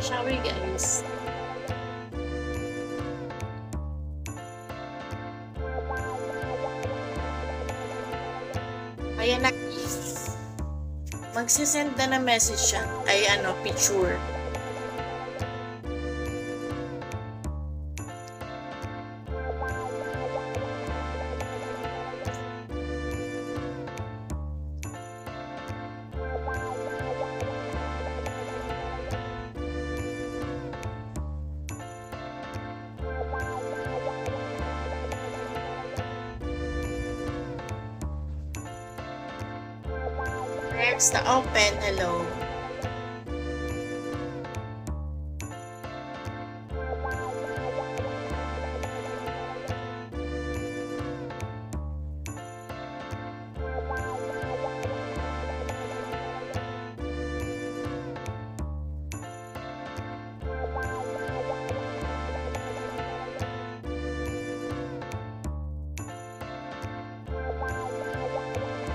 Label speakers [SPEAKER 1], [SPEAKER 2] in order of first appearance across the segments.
[SPEAKER 1] Shall we, guys? Ayan na. Magsisend na ng message siya. Ay, picture. Next na open. Hello.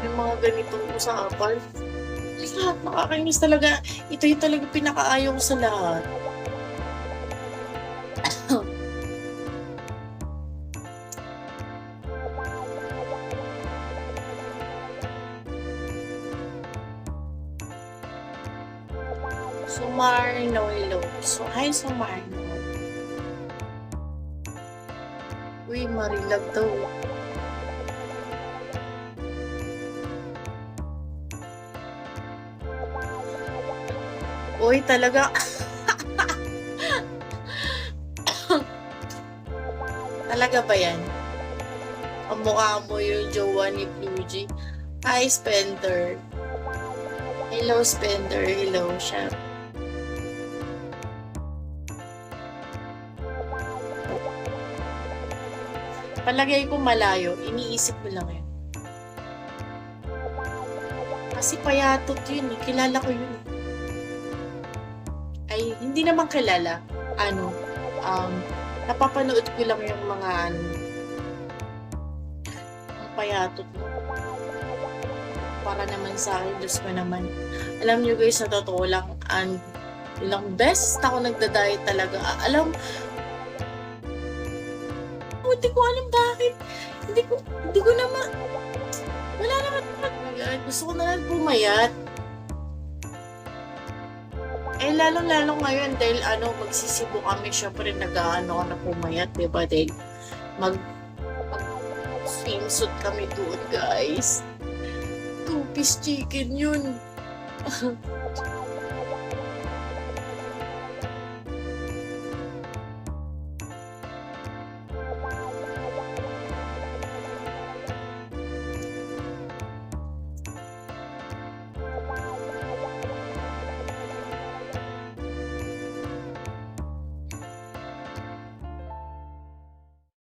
[SPEAKER 1] Yung mga ganitong usapan. Lahat nakakainis talaga. Ito yung talaga pinakaayaw ko sa lahat. Sumarno, hello. So, hi Sumarno. Uy, Marilag daw. Uy, talaga. Talaga ba yan? Ang mukha mo yung jowa ni Blue G. Hi, Spender. Hello, Spender. Hello, siya. Palagay ko malayo. Iniisip mo lang yun. Kasi payatot yun. Kilala ko yun. Ay, hindi naman kilala. Napapanood ko lang yung mga ang payatot mo. Para naman sa akin, Diyos ko naman. Alam niyo guys, sa totoo lang, ilang beses ako nagda-diet talaga. Hindi ko alam bakit. Hindi ko naman, wala naman. Gusto ko na lang pumayat. Lalo ngayon dahil magsisibo kami, syempre nag-aano na pumayat, diba? Dahil swimsuit kami doon, guys. 2-piece chicken yun.